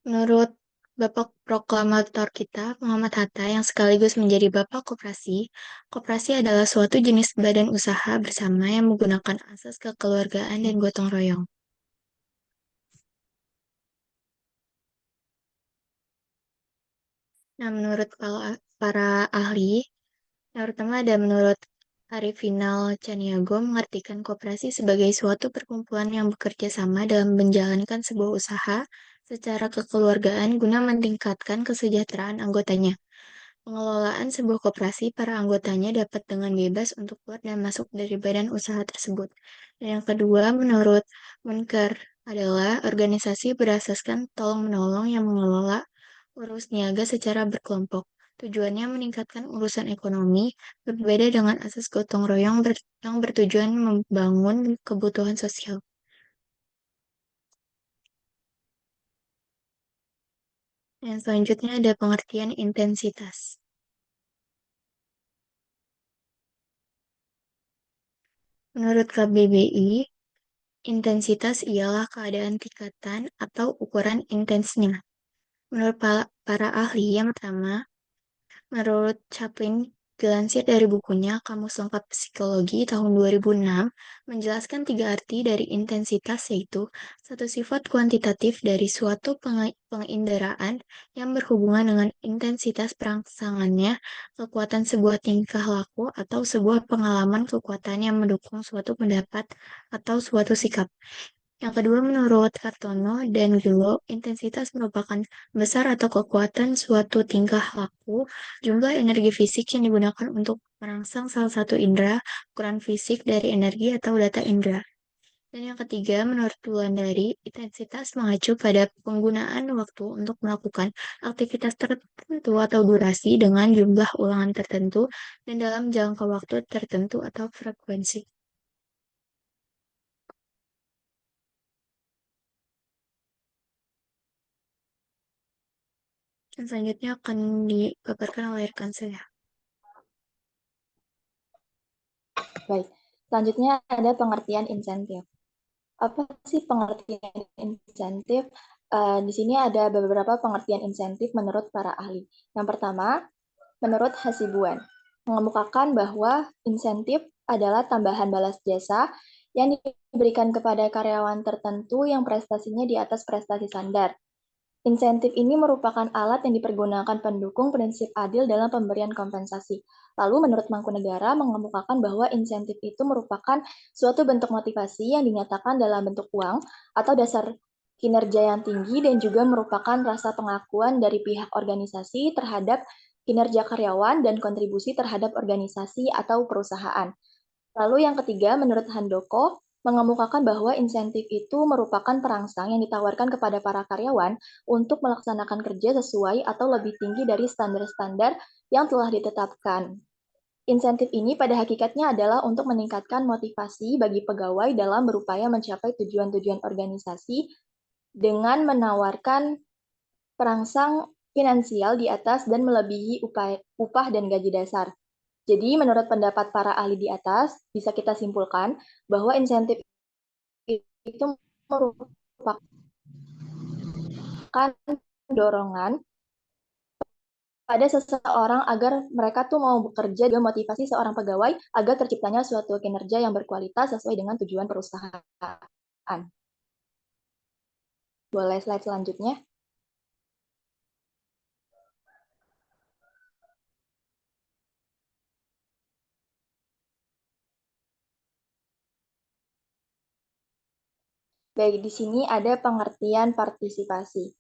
Menurut Bapak Proklamator kita, Muhammad Hatta, yang sekaligus menjadi Bapak Koperasi, koperasi adalah suatu jenis badan usaha bersama yang menggunakan asas kekeluargaan dan gotong royong. Nah, menurut para ahli, yang pertama ada menurut Arifinal Caniago mengartikan koperasi sebagai suatu perkumpulan yang bekerja sama dalam menjalankan sebuah usaha secara kekeluargaan guna meningkatkan kesejahteraan anggotanya. Pengelolaan sebuah koperasi, para anggotanya dapat dengan bebas untuk keluar dan masuk dari badan usaha tersebut. Dan yang kedua, menurut Munker, adalah organisasi berasaskan tolong-menolong yang mengelola urus niaga secara berkelompok. Tujuannya meningkatkan urusan ekonomi, berbeda dengan asas gotong royong yang bertujuan membangun kebutuhan sosial. Yang selanjutnya ada pengertian intensitas. Menurut KBBI, intensitas ialah keadaan tingkatan atau ukuran intensnya. Menurut para ahli, yang pertama, menurut Chaplin, dilansir dari bukunya Kamus Lengkap Psikologi tahun 2006, menjelaskan tiga arti dari intensitas, yaitu satu sifat kuantitatif dari suatu penginderaan yang berhubungan dengan intensitas perangsangannya, kekuatan sebuah tingkah laku, atau sebuah pengalaman kekuatan yang mendukung suatu pendapat atau suatu sikap. Yang kedua, menurut Kartono dan Gelo, intensitas merupakan besar atau kekuatan suatu tingkah laku, jumlah energi fisik yang digunakan untuk merangsang salah satu indera, ukuran fisik dari energi atau data indera. Dan yang ketiga, menurut Wulandari, intensitas mengacu pada penggunaan waktu untuk melakukan aktivitas tertentu atau durasi dengan jumlah ulangan tertentu dan dalam jangka waktu tertentu atau frekuensi. Dan selanjutnya akan dipaparkan oleh rekan saya. Baik, selanjutnya ada pengertian insentif. Apa sih pengertian insentif? Di sini ada beberapa pengertian insentif menurut para ahli. Yang pertama, menurut Hasibuan, mengemukakan bahwa insentif adalah tambahan balas jasa yang diberikan kepada karyawan tertentu yang prestasinya di atas prestasi standar. Insentif ini merupakan alat yang dipergunakan pendukung prinsip adil dalam pemberian kompensasi. Lalu menurut Mangkunegara mengemukakan bahwa insentif itu merupakan suatu bentuk motivasi yang dinyatakan dalam bentuk uang atau dasar kinerja yang tinggi dan juga merupakan rasa pengakuan dari pihak organisasi terhadap kinerja karyawan dan kontribusi terhadap organisasi atau perusahaan. Lalu yang ketiga, menurut Handoko, mengemukakan bahwa insentif itu merupakan perangsang yang ditawarkan kepada para karyawan untuk melaksanakan kerja sesuai atau lebih tinggi dari standar-standar yang telah ditetapkan. Insentif ini pada hakikatnya adalah untuk meningkatkan motivasi bagi pegawai dalam berupaya mencapai tujuan-tujuan organisasi dengan menawarkan perangsang finansial di atas dan melebihi upah dan gaji dasar. Jadi, menurut pendapat para ahli di atas, bisa kita simpulkan bahwa insentif itu merupakan dorongan pada seseorang agar mereka tuh mau bekerja dengan motivasi seorang pegawai agar terciptanya suatu kinerja yang berkualitas sesuai dengan tujuan perusahaan. Boleh slide selanjutnya? Baik, di sini ada pengertian partisipasi.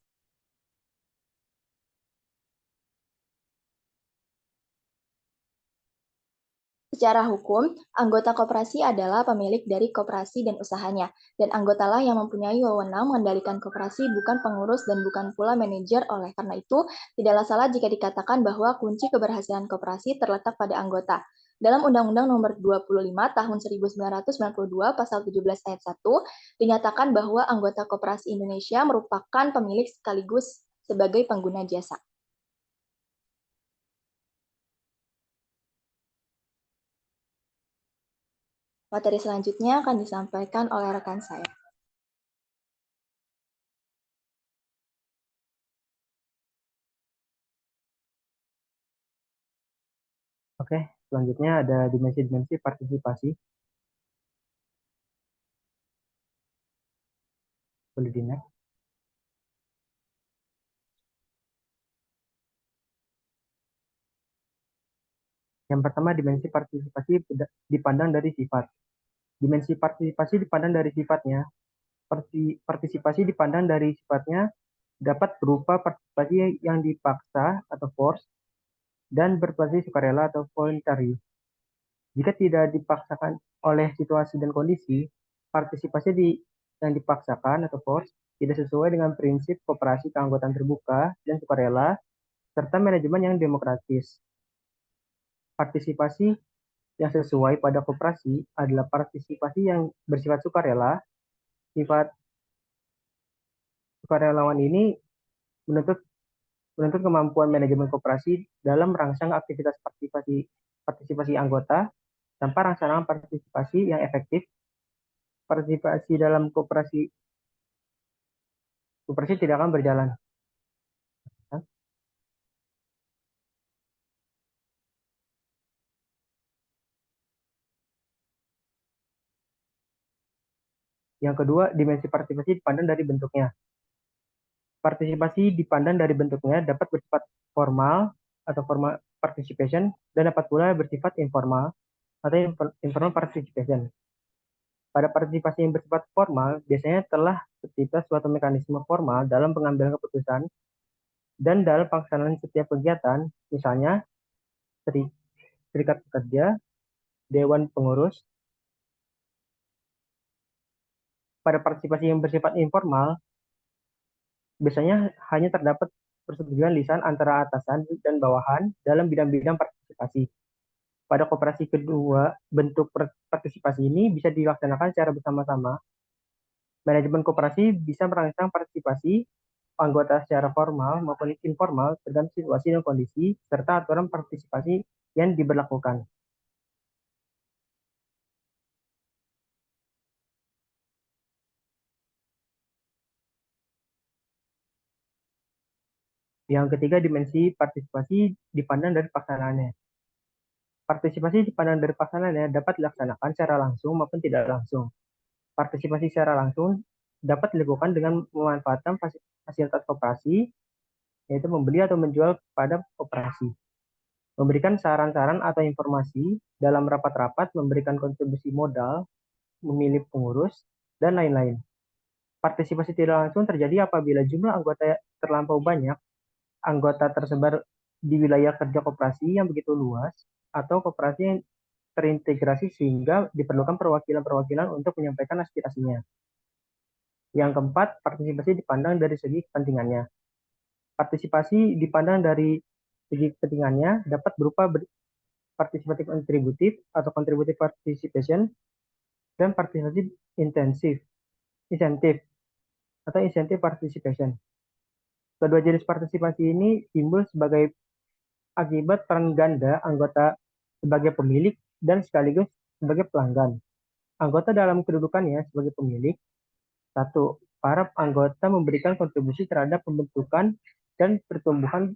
Secara hukum, anggota koperasi adalah pemilik dari koperasi dan usahanya, dan anggotalah yang mempunyai wewenang mengendalikan koperasi, bukan pengurus dan bukan pula manajer. Oleh karena itu, tidaklah salah jika dikatakan bahwa kunci keberhasilan koperasi terletak pada anggota. Dalam Undang-Undang Nomor 25 Tahun 1992 Pasal 17 Ayat 1 dinyatakan bahwa anggota Koperasi Indonesia merupakan pemilik sekaligus sebagai pengguna jasa. Materi selanjutnya akan disampaikan oleh rekan saya. Oke, selanjutnya ada dimensi-dimensi partisipasi. Boleh di next. Yang pertama, dimensi partisipasi dipandang dari sifat. Dimensi partisipasi dipandang dari sifatnya. Partisipasi dipandang dari sifatnya dapat berupa partisipasi yang dipaksa atau force dan berbasis sukarela atau voluntary. Jika tidak dipaksakan oleh situasi dan kondisi, partisipasi yang dipaksakan atau force tidak sesuai dengan prinsip kooperasi keanggotaan terbuka dan sukarela serta manajemen yang demokratis. Partisipasi yang sesuai pada koperasi adalah partisipasi yang bersifat sukarela. Sifat sukarelawan ini menuntut menuntut kemampuan manajemen koperasi dalam merangsang aktivitas partisipasi partisipasi anggota tanpa rangsangan partisipasi yang efektif. Partisipasi dalam koperasi tidak akan berjalan. Yang kedua, dimensi partisipasi dipandang dari bentuknya. Partisipasi dipandang dari bentuknya dapat bersifat formal atau formal participation dan dapat pula bersifat informal atau informal participation. Pada partisipasi yang bersifat formal, biasanya telah tercipta suatu mekanisme formal dalam pengambilan keputusan dan dalam pelaksanaan setiap kegiatan, misalnya serikat pekerja, dewan pengurus. Pada partisipasi yang bersifat informal, biasanya hanya terdapat persetujuan lisan antara atasan dan bawahan dalam bidang-bidang partisipasi. Pada koperasi kedua, bentuk partisipasi ini bisa dilaksanakan secara bersama-sama. Manajemen koperasi bisa merangsang partisipasi anggota secara formal maupun informal tergantung situasi dan kondisi, serta aturan partisipasi yang diberlakukan. Yang ketiga, dimensi partisipasi dipandang dari pelaksanaannya. Partisipasi dipandang dari pelaksanaannya dapat dilaksanakan secara langsung maupun tidak langsung. Partisipasi secara langsung dapat dilakukan dengan memanfaatkan fasilitas koperasi, yaitu membeli atau menjual pada koperasi, memberikan saran-saran atau informasi dalam rapat-rapat, memberikan kontribusi modal, memilih pengurus, dan lain-lain. Partisipasi tidak langsung terjadi apabila jumlah anggota terlampau banyak, anggota tersebar di wilayah kerja koperasi yang begitu luas, atau koperasi yang terintegrasi sehingga diperlukan perwakilan-perwakilan untuk menyampaikan aspirasinya. Yang keempat, partisipasi dipandang dari segi kepentingannya. Partisipasi dipandang dari segi kepentingannya dapat berupa participative contributive atau contributive participation dan partisipasi insentif atau insentif participation. Kedua jenis partisipasi ini timbul sebagai akibat peran ganda anggota sebagai pemilik dan sekaligus sebagai pelanggan. Anggota dalam kedudukannya sebagai pemilik, satu, para anggota memberikan kontribusi terhadap pembentukan dan pertumbuhan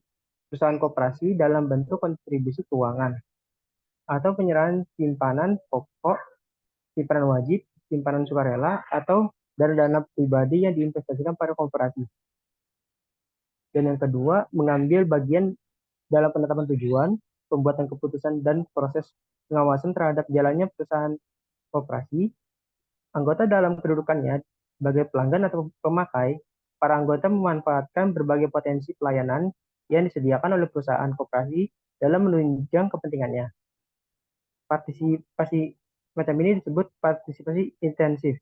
perusahaan koperasi dalam bentuk kontribusi keuangan atau penyerahan simpanan pokok, simpanan wajib, simpanan sukarela, atau dana pribadi yang diinvestasikan pada koperasi. Dan yang kedua, mengambil bagian dalam penetapan tujuan, pembuatan keputusan, dan proses pengawasan terhadap jalannya perusahaan koperasi. Anggota dalam kedudukannya sebagai pelanggan atau pemakai, para anggota memanfaatkan berbagai potensi pelayanan yang disediakan oleh perusahaan koperasi dalam menunjang kepentingannya. Partisipasi macam ini disebut partisipasi intensif.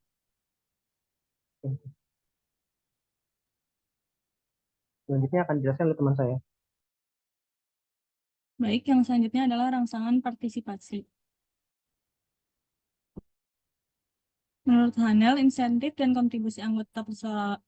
Selanjutnya akan dijelaskan oleh teman saya. Baik, yang selanjutnya adalah rangsangan partisipasi. Menurut Hanel, insentif dan kontribusi anggota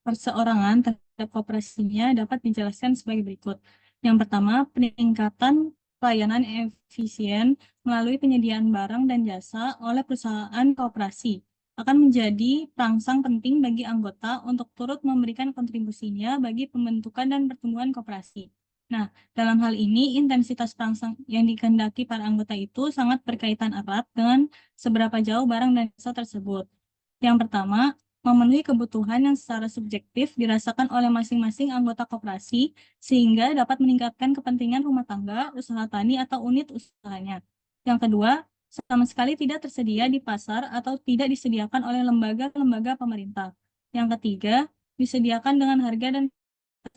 perseorangan terhadap koperasinya dapat dijelaskan sebagai berikut. Yang pertama, peningkatan pelayanan efisien melalui penyediaan barang dan jasa oleh perusahaan koperasi akan menjadi perangsang penting bagi anggota untuk turut memberikan kontribusinya bagi pembentukan dan pertumbuhan koperasi. Nah, dalam hal ini, intensitas perangsang yang dikehendaki para anggota itu sangat berkaitan erat dengan seberapa jauh barang dan jasa tersebut. Yang pertama, memenuhi kebutuhan yang secara subjektif dirasakan oleh masing-masing anggota koperasi sehingga dapat meningkatkan kepentingan rumah tangga, usaha tani, atau unit usahanya. Yang kedua, sama sekali tidak tersedia di pasar atau tidak disediakan oleh lembaga-lembaga pemerintah. Yang ketiga, disediakan dengan harga dan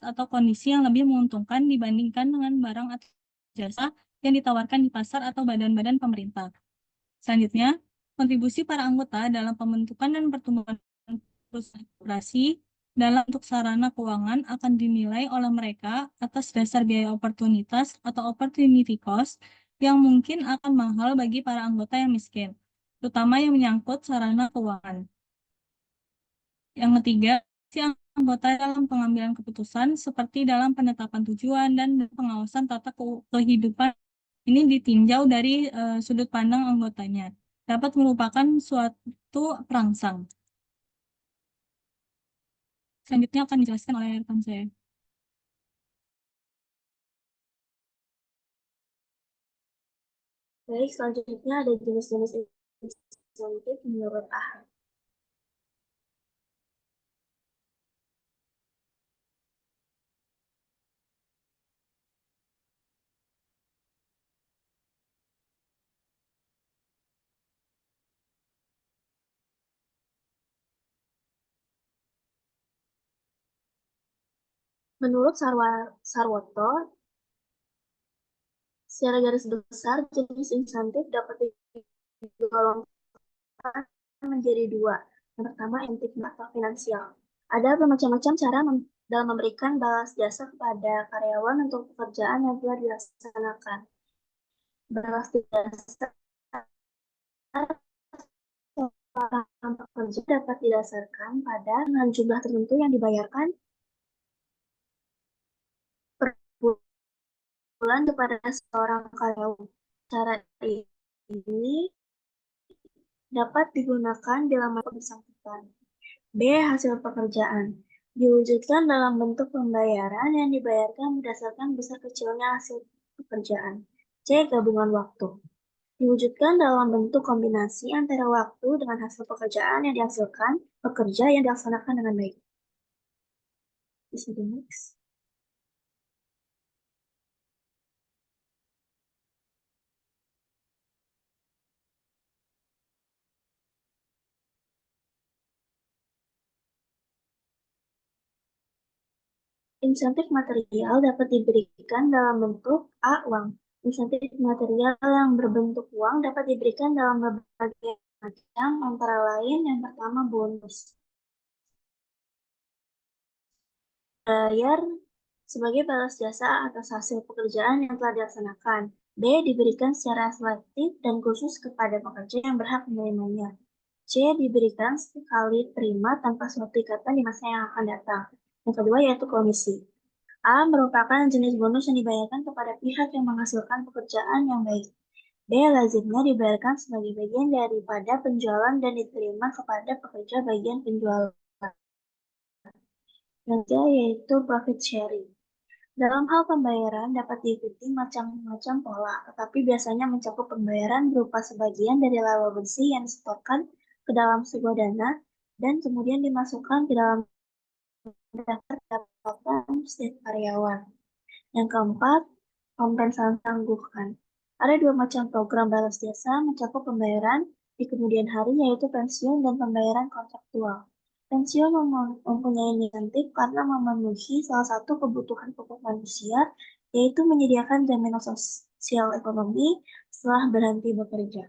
atau kondisi yang lebih menguntungkan dibandingkan dengan barang atau jasa yang ditawarkan di pasar atau badan-badan pemerintah. Selanjutnya, kontribusi para anggota dalam pembentukan dan pertumbuhan perusahaan koperasi dalam bentuk sarana keuangan akan dinilai oleh mereka atas dasar biaya oportunitas atau opportunity cost yang mungkin akan mahal bagi para anggota yang miskin, terutama yang menyangkut sarana keuangan. Yang ketiga, si anggota dalam pengambilan keputusan seperti dalam penetapan tujuan dan pengawasan tata kehidupan ini ditinjau dari sudut pandang anggotanya. Dapat merupakan suatu perangsang. Selanjutnya akan dijelaskan oleh rekan saya. Baik, selanjutnya ada jenis-jenis insentif menurut ahli. Menurut Sarwoto, secara garis besar jenis insentif dapat digolongkan menjadi dua. Yang pertama, insentif atau finansial. Ada bermacam-macam cara dalam memberikan balas jasa kepada karyawan untuk pekerjaan yang telah dilaksanakan. Balas jasa seorang pekerja dapat didasarkan pada dengan jumlah tertentu yang dibayarkan per bulan kepada seorang karyawan. Cara ini dapat digunakan bila mana bersangkutan. B. Hasil pekerjaan. Diwujudkan dalam bentuk pembayaran yang dibayarkan berdasarkan besar kecilnya hasil pekerjaan. C. Gabungan waktu. Diwujudkan dalam bentuk kombinasi antara waktu dengan hasil pekerjaan yang dihasilkan pekerja yang dilaksanakan dengan baik. Bisa di next. Insentif material dapat diberikan dalam bentuk A. Uang. Insentif material yang berbentuk uang dapat diberikan dalam berbagai macam, antara lain yang pertama bonus. Bayar sebagai balas jasa atas hasil pekerjaan yang telah dilaksanakan. B. Diberikan secara selektif dan khusus kepada pekerja yang berhak menerimanya. C. Diberikan sekali terima tanpa suatu ikatan di masa yang akan datang. Yang kedua yaitu komisi. A. Merupakan jenis bonus yang dibayarkan kepada pihak yang menghasilkan pekerjaan yang baik. B. Lazimnya dibayarkan sebagai bagian daripada penjualan dan diterima kepada pekerja bagian penjualan. Yang ketiga yaitu profit sharing. Dalam hal pembayaran dapat diikuti macam-macam pola, tetapi biasanya mencakup pembayaran berupa sebagian dari laba bersih yang disetorkan ke dalam sebuah dana dan kemudian dimasukkan ke dalam daftar pendapatan setiap karyawan. Yang keempat, kompensasi tangguhkan. Ada dua macam program balas jasa mencakup pembayaran di kemudian hari, yaitu pensiun dan pembayaran kontraktual. Pensiun mempunyai insentif karena memenuhi salah satu kebutuhan pokok manusia, yaitu menyediakan jaminan sosial ekonomi setelah berhenti bekerja.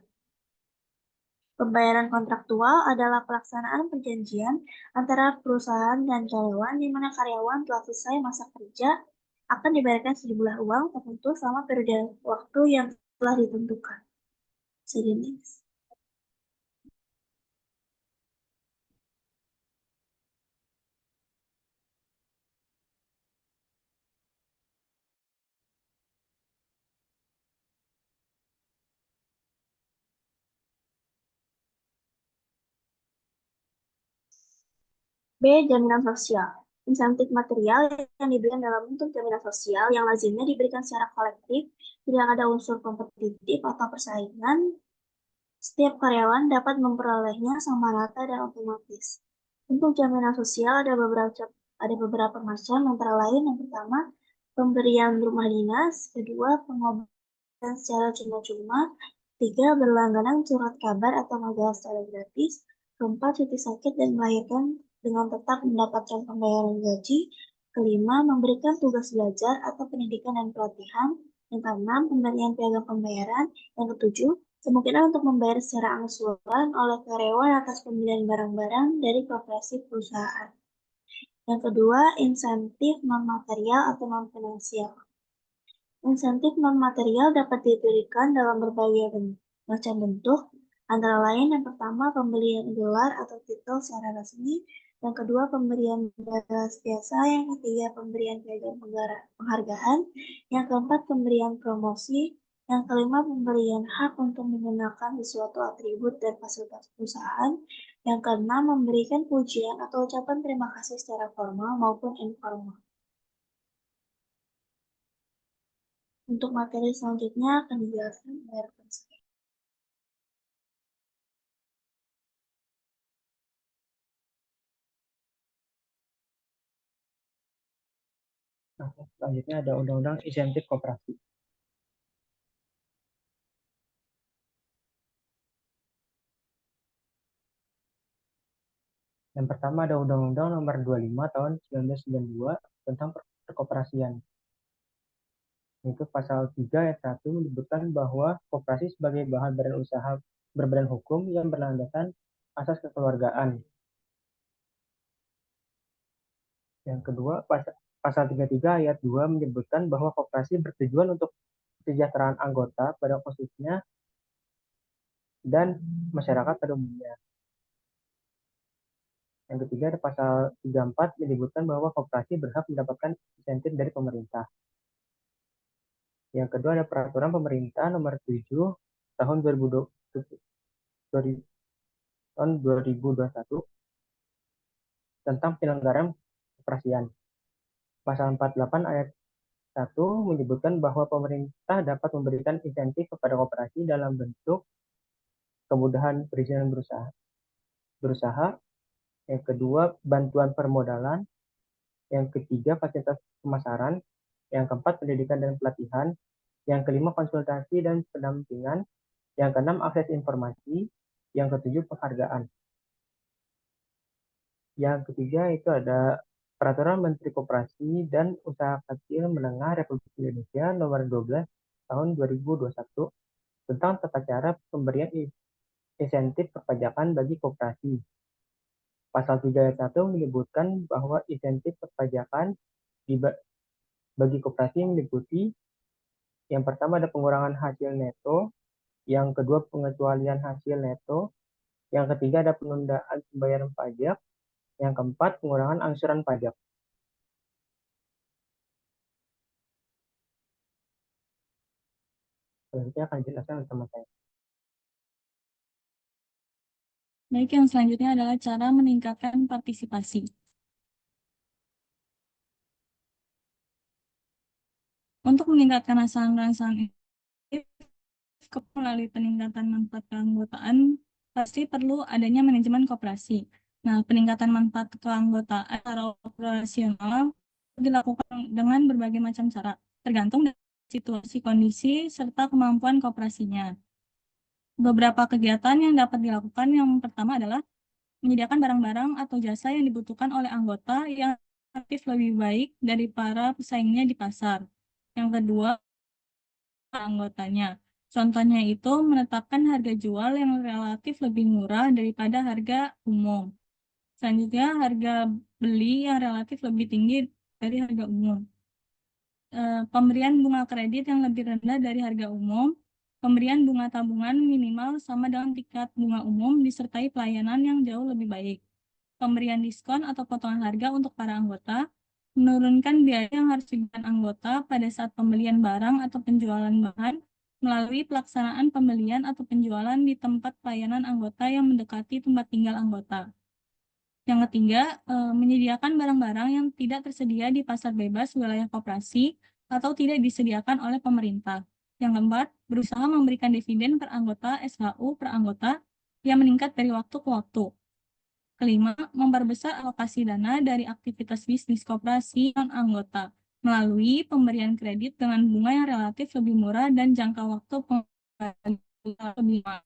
Pembayaran kontraktual adalah pelaksanaan perjanjian antara perusahaan dan karyawan di mana karyawan telah selesai masa kerja akan dibayarkan sejumlah uang tertentu selama periode waktu yang telah ditentukan. Sejenis. B. Jaminan sosial. Insentif material yang diberikan dalam bentuk jaminan sosial yang lazimnya diberikan secara kolektif, tidak ada unsur kompetitif atau persaingan, setiap karyawan dapat memperolehnya sama rata dan otomatis. Untuk jaminan sosial ada beberapa macam, antara lain yang pertama pemberian rumah dinas, kedua pengobatan secara cuma-cuma, tiga berlangganan surat kabar atau majalah secara gratis, keempat cuti sakit dan melahirkan dengan tetap mendapatkan pembayaran gaji, kelima memberikan tugas belajar atau pendidikan dan pelatihan, yang keenam pemberian piagam pembayaran, yang ketujuh kemungkinan untuk membayar secara angsuran oleh karyawan atas pembelian barang-barang dari koperasi perusahaan. Yang kedua, insentif non-material atau non-finansial. Insentif non-material dapat diberikan dalam berbagai macam bentuk, antara lain yang pertama pembelian gelar atau titel secara resmi, yang kedua pemberian balas jasa, yang ketiga pemberian piagam penghargaan, yang keempat pemberian promosi, yang kelima pemberian hak untuk menggunakan sesuatu atribut dan fasilitas perusahaan, yang keenam memberikan pujian atau ucapan terima kasih secara formal maupun informal. Untuk materi selanjutnya akan dijelaskan oleh rekan saya. Nah, selanjutnya ada Undang-Undang Insentif Koperasi. Yang pertama ada Undang-Undang Nomor 25 Tahun 1992 tentang perkoperasian. Itu pasal 3 ayat 1 menyebutkan bahwa koperasi sebagai bahan badan usaha berbadan hukum yang berlandaskan asas kekeluargaan. Yang kedua, pasal 33 ayat 2 menyebutkan bahwa koperasi bertujuan untuk kesejahteraan anggota pada khususnya dan masyarakat pada umumnya. Yang ketiga, ada pasal 34 menyebutkan bahwa koperasi berhak mendapatkan insentif dari pemerintah. Yang kedua, ada peraturan pemerintah nomor 7 tahun 2021 tentang penyelenggaraan koperasian. Pasal 48 ayat 1 menyebutkan bahwa pemerintah dapat memberikan insentif kepada koperasi dalam bentuk kemudahan perizinan berusaha. Yang kedua, bantuan permodalan. Yang ketiga, fasilitas pemasaran. Yang keempat, pendidikan dan pelatihan. Yang kelima, konsultasi dan pendampingan. Yang keenam, akses informasi. Yang ketujuh, penghargaan. Yang ketiga itu ada Peraturan Menteri Koperasi dan Usaha Kecil Menengah Republik Indonesia Nomor 12 Tahun 2021 tentang tata cara pemberian insentif perpajakan bagi koperasi. Pasal 3 ayat 1 menyebutkan bahwa insentif perpajakan bagi koperasi meliputi yang pertama ada pengurangan hasil neto, yang kedua pengecualian hasil neto, yang ketiga ada penundaan pembayaran pajak, yang keempat pengurangan angsuran pajak. Selanjutnya akan dijelaskan sama saya. Baik, yang selanjutnya adalah cara meningkatkan partisipasi. Untuk meningkatkan rasa-rasa melalui peningkatan manfaat keanggotaan, pasti perlu adanya manajemen koperasi. Nah, peningkatan manfaat keanggotaan secara operasional dilakukan dengan berbagai macam cara, tergantung dari situasi kondisi serta kemampuan koperasinya. Beberapa kegiatan yang dapat dilakukan yang pertama adalah menyediakan barang-barang atau jasa yang dibutuhkan oleh anggota yang aktif lebih baik dari para pesaingnya di pasar. Yang kedua, anggotanya. Contohnya itu menetapkan harga jual yang relatif lebih murah daripada harga umum. Selanjutnya, harga beli yang relatif lebih tinggi dari harga umum. Pemberian bunga kredit yang lebih rendah dari harga umum. Pemberian bunga tabungan minimal sama dengan tingkat bunga umum disertai pelayanan yang jauh lebih baik. Pemberian diskon atau potongan harga untuk para anggota. Menurunkan biaya yang harus diberikan anggota pada saat pembelian barang atau penjualan bahan melalui pelaksanaan pembelian atau penjualan di tempat pelayanan anggota yang mendekati tempat tinggal anggota. Yang ketiga, menyediakan barang-barang yang tidak tersedia di pasar bebas wilayah koperasi atau tidak disediakan oleh pemerintah. Yang keempat, berusaha memberikan dividen per anggota SHU per anggota yang meningkat dari waktu ke waktu. Kelima, memperbesar alokasi dana dari aktivitas bisnis koperasi non-anggota melalui pemberian kredit dengan bunga yang relatif lebih murah dan jangka waktu pengembalian lebih lama.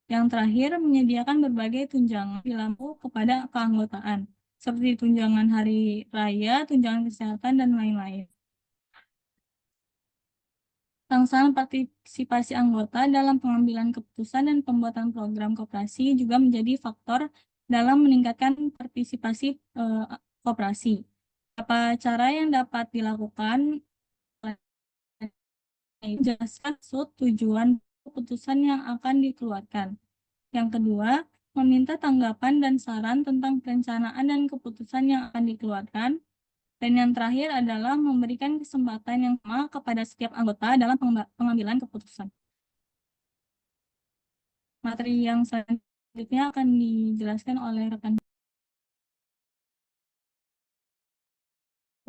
Yang terakhir, menyediakan berbagai tunjangan di lampu kepada keanggotaan, seperti tunjangan hari raya, tunjangan kesehatan, dan lain-lain. Rangsangan partisipasi anggota dalam pengambilan keputusan dan pembuatan program koperasi juga menjadi faktor dalam meningkatkan partisipasi koperasi. Apa cara yang dapat dilakukan? Jelaskan maksud, tujuan keputusan yang akan dikeluarkan. Yang kedua, meminta tanggapan dan saran tentang perencanaan dan keputusan yang akan dikeluarkan. Dan yang terakhir adalah memberikan kesempatan yang sama kepada setiap anggota dalam pengambilan keputusan. Materi yang selanjutnya akan dijelaskan oleh rekan.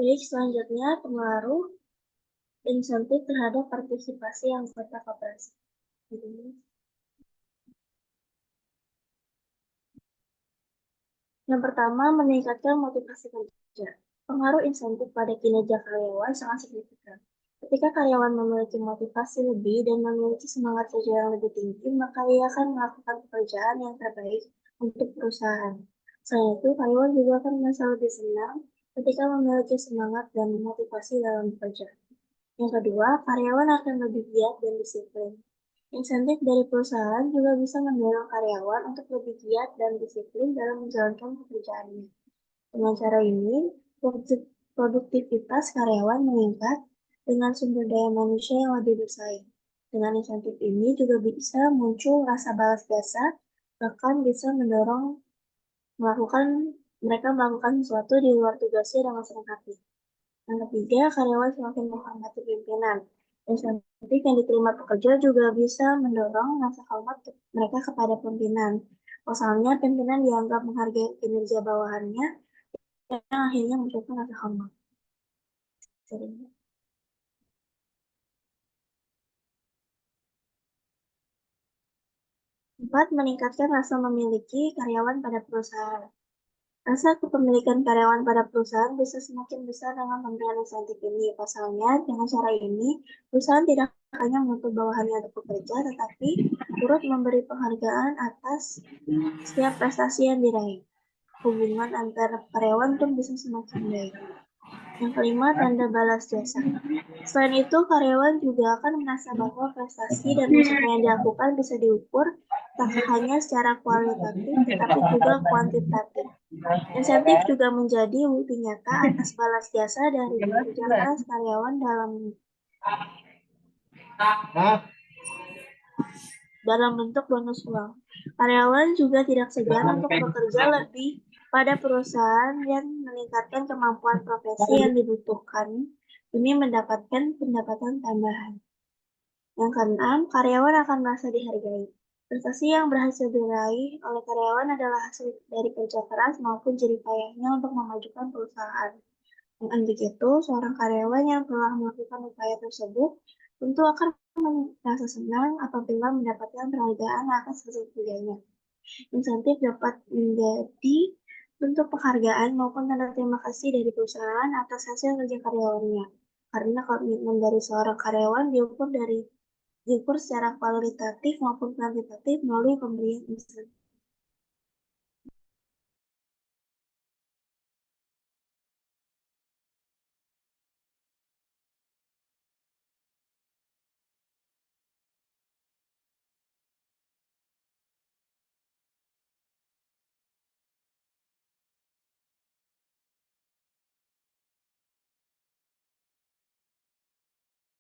Baik, selanjutnya pengaruh insentif terhadap partisipasi anggota koperasi. Yang pertama, meningkatkan motivasi kerja. Pengaruh insentif pada kinerja karyawan sangat signifikan. Ketika karyawan memiliki motivasi lebih dan memiliki semangat kerja yang lebih tinggi, maka ia akan melakukan pekerjaan yang terbaik untuk perusahaan. Selain itu, karyawan juga akan merasa lebih senang ketika memiliki semangat dan motivasi dalam bekerja. Yang kedua, karyawan akan lebih giat dan disiplin. Insentif dari perusahaan juga bisa mendorong karyawan untuk lebih giat dan disiplin dalam menjalankan pekerjaannya. Dengan cara ini, produktivitas karyawan meningkat dengan sumber daya manusia yang lebih bersaing. Dengan insentif ini juga bisa muncul rasa balas jasa, bahkan bisa mendorong mereka melakukan sesuatu di luar tugasnya dengan senang hati. Yang ketiga, karyawan semakin menghormati pimpinan. Insentif yang diterima pekerja juga bisa mendorong rasa hormat mereka kepada pimpinan. Pasalnya, pimpinan dianggap menghargai kinerja bawahannya, yang akhirnya menunjukkan rasa hormat. Empat, meningkatkan rasa memiliki karyawan pada perusahaan. Rasa kepemilikan karyawan pada perusahaan bisa semakin besar dengan pemberian insentif ini. Pasalnya, dengan cara ini, perusahaan tidak hanya menuntut bawahannya untuk bekerja, tetapi turut memberi penghargaan atas setiap prestasi yang diraih. Hubungan antara karyawan pun bisa semakin baik. Yang kelima, tanda balas jasa. Selain itu, karyawan juga akan merasa bahwa prestasi dan usaha yang dilakukan bisa diukur tak hanya secara kualitatif, tetapi juga kuantitatif. Insentif juga menjadi bukti nyata atas balas jasa dari kerja keras karyawan dalam bentuk bonus uang. Karyawan juga tidak segan untuk bekerja lebih pada perusahaan yang meningkatkan kemampuan profesi yang dibutuhkan demi mendapatkan pendapatan tambahan. Yang keenam, karyawan akan merasa dihargai. Prestasi yang berhasil diraih oleh karyawan adalah hasil dari kerja keras maupun jerih payahnya untuk memajukan perusahaan. Dengan begitu, seorang karyawan yang telah melakukan upaya tersebut tentu akan merasa senang apabila mendapatkan penghargaan atas hasil kerjanya. Insentif dapat menjadi bentuk penghargaan maupun tanda terima kasih dari perusahaan atas hasil kerja karyawannya. Karena komitmen dari seorang karyawan diukur secara kualitatif maupun kuantitatif melalui pemberian insentif.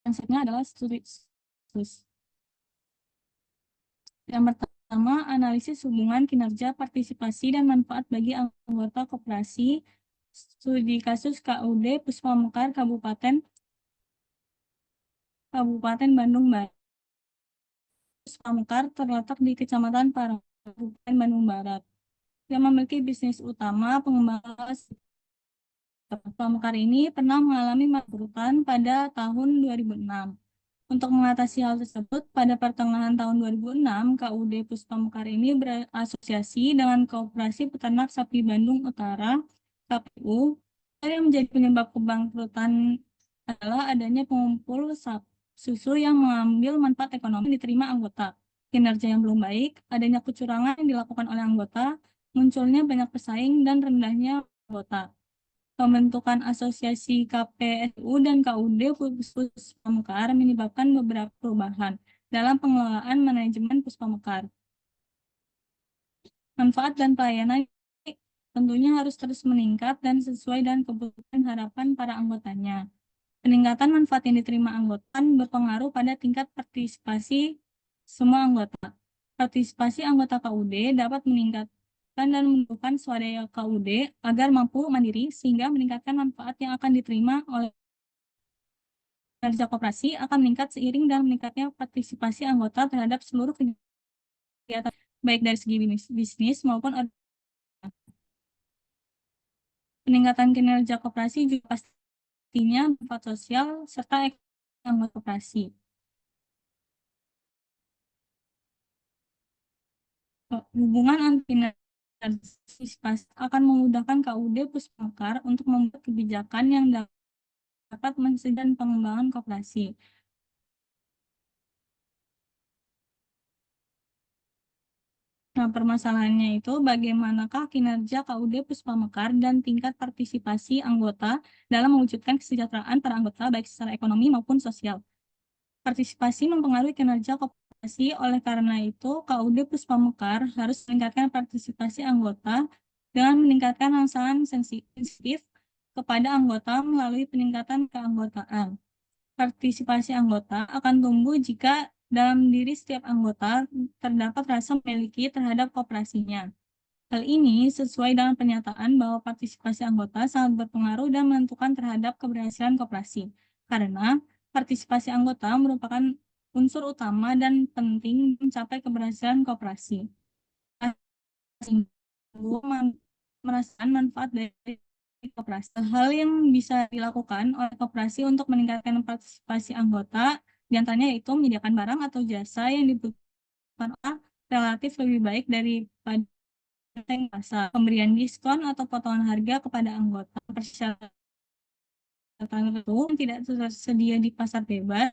Konsepnya adalah studi. Yang pertama, analisis hubungan kinerja, partisipasi, dan manfaat bagi anggota koperasi. Studi kasus KUD Puspa Mekar Kabupaten Bandung Barat. Puspa Mekar terletak di Kecamatan Parang, Kabupaten Bandung Barat. yang memiliki bisnis utama pengembangan. Pamekar ini pernah mengalami bangkrutan pada tahun 2006. Untuk mengatasi hal tersebut, pada pertengahan tahun 2006, KUD Puspamekar ini berasosiasi dengan Koperasi Peternak Sapi Bandung Utara (KPU). Yang menjadi penyebab kebangkrutan adalah adanya pengumpul susu yang mengambil manfaat ekonomi diterima anggota, kinerja yang belum baik, adanya kecurangan yang dilakukan oleh anggota, munculnya banyak pesaing, dan rendahnya anggota. Pembentukan asosiasi KPSU dan KUD Puspamekar menyebabkan beberapa perubahan dalam pengelolaan manajemen Puspamekar. Manfaat dan pelayanan tentunya harus terus meningkat dan sesuai dengan kebutuhan harapan para anggotanya. Peningkatan manfaat yang diterima anggota berpengaruh pada tingkat partisipasi semua anggota. Partisipasi anggota KUD dapat meningkatkan dan mendukung swadaya KUD agar mampu mandiri sehingga meningkatkan manfaat yang akan diterima oleh kinerja koperasi akan meningkat seiring dan meningkatnya partisipasi anggota terhadap seluruh kegiatan baik dari segi bisnis maupun peningkatan kinerja koperasi juga pastinya manfaat sosial serta ekonomi anggota koperasi. Hubungan antar akan memudahkan KUD Puspamekar untuk membuat kebijakan yang dapat mencegah pengembangan koperasi. Nah, permasalahannya itu bagaimanakah kinerja KUD Puspamekar dan tingkat partisipasi anggota dalam mewujudkan kesejahteraan para anggota baik secara ekonomi maupun sosial. Partisipasi mempengaruhi kinerja koperasi, oleh karena itu KUD Puspamekar harus meningkatkan partisipasi anggota dengan meningkatkan rangsangan sensitif kepada anggota melalui peningkatan keanggotaan. Partisipasi anggota akan tumbuh jika dalam diri setiap anggota terdapat rasa memiliki terhadap koperasinya. Hal ini sesuai dengan pernyataan bahwa partisipasi anggota sangat berpengaruh dan menentukan terhadap keberhasilan koperasi. Karena partisipasi anggota merupakan unsur utama dan penting mencapai keberhasilan koperasi. Merasakan manfaat dari koperasi. Hal yang bisa dilakukan oleh koperasi untuk meningkatkan partisipasi anggota, diantaranya yaitu menyediakan barang atau jasa yang dibutuhkan relatif lebih baik daripada yang pasar, pemberian diskon atau potongan harga kepada anggota, persyaratan tertentu yang tidak tersedia di pasar bebas,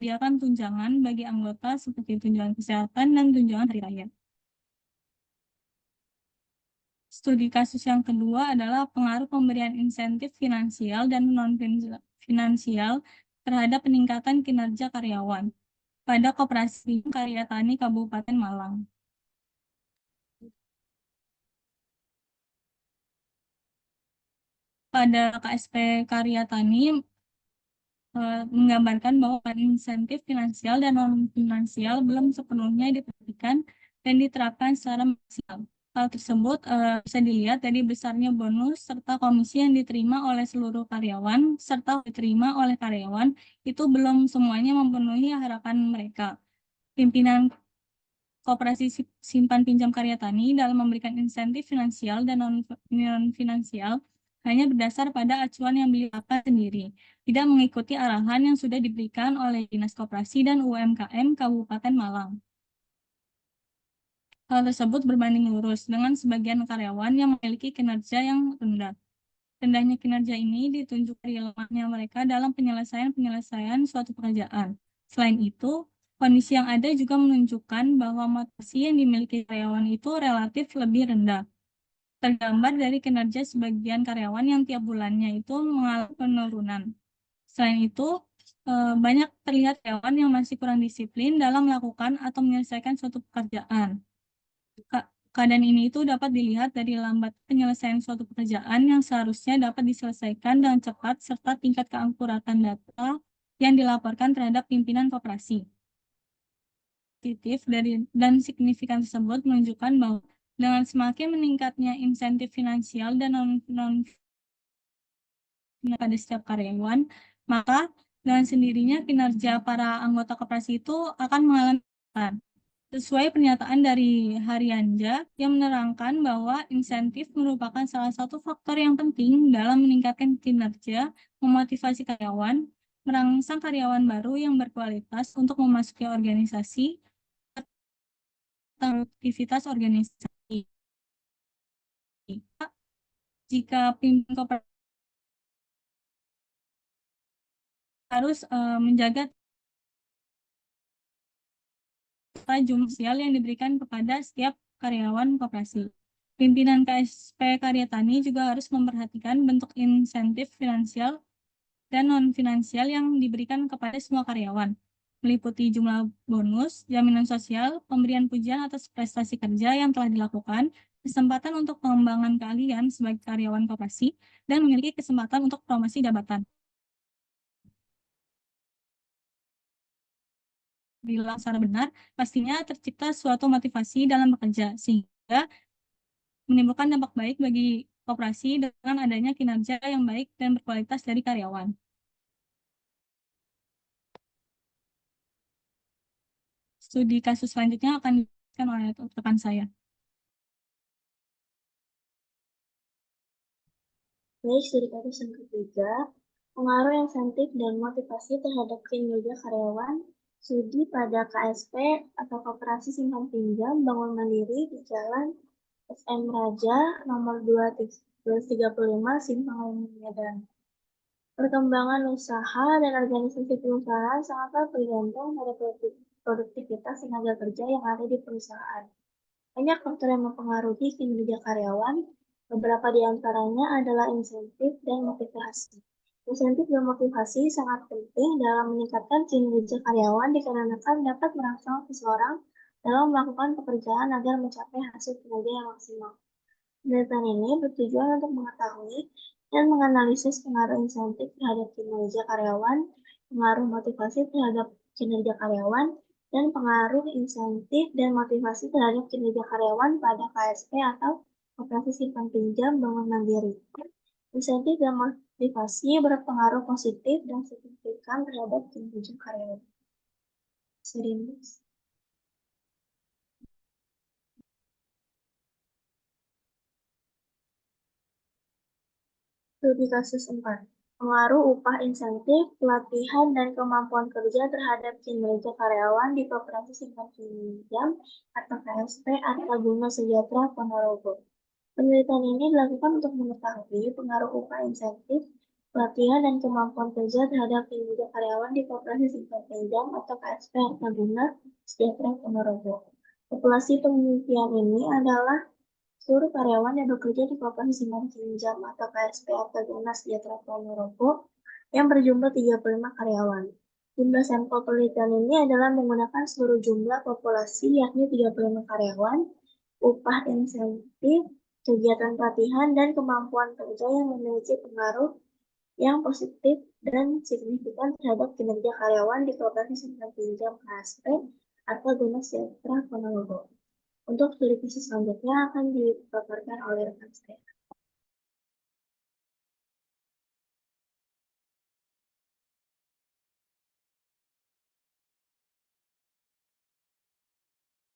menyediakan tunjangan bagi anggota seperti tunjangan kesehatan dan tunjangan hari raya. Studi kasus yang kedua adalah pengaruh pemberian insentif finansial dan non-finansial terhadap peningkatan kinerja karyawan pada Koperasi Karya Tani Kabupaten Malang. Pada KSP Karya Tani menggambarkan bahwa insentif finansial dan non-finansial belum sepenuhnya diperhatikan dan diterapkan secara maksimal. Hal tersebut bisa dilihat dari besarnya bonus serta komisi yang diterima oleh seluruh karyawan serta diterima oleh karyawan itu belum semuanya memenuhi harapan mereka. Pimpinan Koperasi Simpan Pinjam Karya Tani dalam memberikan insentif finansial dan non-finansial hanya berdasar pada acuan yang beliau sendiri, tidak mengikuti arahan yang sudah diberikan oleh Dinas Koperasi dan UMKM Kabupaten Malang. Hal tersebut berbanding lurus dengan sebagian karyawan yang memiliki kinerja yang rendah. Rendahnya kinerja ini ditunjuk dari lemahnya mereka dalam penyelesaian suatu pekerjaan. Selain itu, kondisi yang ada juga menunjukkan bahwa motivasi yang dimiliki karyawan itu relatif lebih rendah. Tergambar dari kinerja sebagian karyawan yang tiap bulannya itu mengalami penurunan. Selain itu, banyak terlihat karyawan yang masih kurang disiplin dalam melakukan atau menyelesaikan suatu pekerjaan. Keadaan ini itu dapat dilihat dari lambat penyelesaian suatu pekerjaan yang seharusnya dapat diselesaikan dengan cepat serta tingkat keakuratan data yang dilaporkan terhadap pimpinan koperasi. Positif dan signifikan tersebut menunjukkan bahwa dengan semakin meningkatnya insentif finansial dan non pada setiap karyawan, maka dengan sendirinya kinerja para anggota koperasi itu akan mengalami penurunan. Sesuai pernyataan dari Haryanja yang menerangkan bahwa insentif merupakan salah satu faktor yang penting dalam meningkatkan kinerja, memotivasi karyawan, merangsang karyawan baru yang berkualitas untuk memasuki organisasi, aktivitas organisasi. Jika pimpinan koperasi harus menjaga jumlah sosial yang diberikan kepada setiap karyawan koperasi. Pimpinan KSP Karya Tani juga harus memperhatikan bentuk insentif finansial dan non-finansial yang diberikan kepada semua karyawan, meliputi jumlah bonus, jaminan sosial, pemberian pujian atas prestasi kerja yang telah dilakukan, kesempatan untuk pengembangan keahlian sebagai karyawan koperasi, dan memiliki kesempatan untuk promosi jabatan. Bila secara benar, pastinya tercipta suatu motivasi dalam bekerja, sehingga menimbulkan dampak baik bagi koperasi dengan adanya kinerja yang baik dan berkualitas dari karyawan. Studi kasus selanjutnya akan dijelaskan oleh rekan saya. Baik, studi kasus yang ketiga, pengaruh insentif dan motivasi terhadap kinerja karyawan, studi pada KSP atau Koperasi Simpan Pinjam Bangun Mandiri di Jalan SM Raja nomor 235 Simpang Medan. Perkembangan usaha dan organisasi perusahaan sangatlah bergantung pada produktivitas tenaga kerja yang ada di perusahaan. Banyak faktor yang mempengaruhi kinerja karyawan, beberapa di antaranya adalah insentif dan motivasi. Insentif dan motivasi sangat penting dalam meningkatkan kinerja karyawan dikarenakan dapat merangsang seseorang dalam melakukan pekerjaan agar mencapai hasil kinerja yang maksimal. Penelitian ini bertujuan untuk mengetahui dan menganalisis pengaruh insentif terhadap kinerja karyawan, pengaruh motivasi terhadap kinerja karyawan, dan pengaruh insentif dan motivasi terhadap kinerja karyawan pada KSP atau Koperasi Simpan Pinjam Bangun Mandiri. Insentif dan motivasi berpengaruh positif dan signifikan terhadap kinerja karyawan. Serius. Studi kasus 4. Pengaruh upah insentif, pelatihan, dan kemampuan kerja terhadap kinerja karyawan di Koperasi Simpan Pinjam atau KSP Artaguna Sejahtera Ponorogo. Penelitian ini dilakukan untuk mengetahui pengaruh upah insentif, pelatihan, dan kemampuan kerja terhadap kinerja karyawan di Koperasi Simpan Pinjam atau KSP Artaguna Sejahtera Ponorogo. Populasi penelitian ini adalah seluruh karyawan yang bekerja di Koperasi Simpan Pinjam atau KSP Artaguna Sejahtera Ponorogo yang berjumlah 35 karyawan. Jumlah sampel penelitian ini adalah menggunakan seluruh jumlah populasi yakni 35 karyawan, upah insentif, kegiatan pelatihan, dan kemampuan kerja yang memiliki pengaruh yang positif dan signifikan terhadap kinerja karyawan di Koperasi Simpan Pinjam KSP Artaguna Sejahtera Ponorogo. Untuk studi kasus selanjutnya akan dipaparkan oleh rekan saya.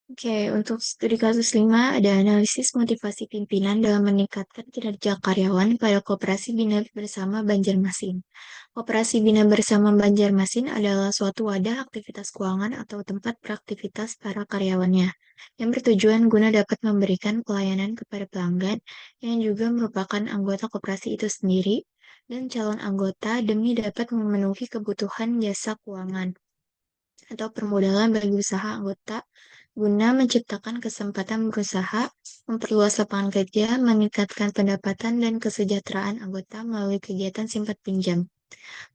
Oke, untuk studi kasus 5 ada analisis motivasi pimpinan dalam meningkatkan kinerja karyawan pada Koperasi Bina Bersama Banjarmasin. Koperasi Bina Bersama Banjarmasin adalah suatu wadah aktivitas keuangan atau tempat beraktivitas para karyawannya, yang bertujuan guna dapat memberikan pelayanan kepada pelanggan yang juga merupakan anggota koperasi itu sendiri dan calon anggota demi dapat memenuhi kebutuhan jasa keuangan atau permodalan bagi usaha anggota guna menciptakan kesempatan berusaha, memperluas lapangan kerja, meningkatkan pendapatan dan kesejahteraan anggota melalui kegiatan simpan pinjam.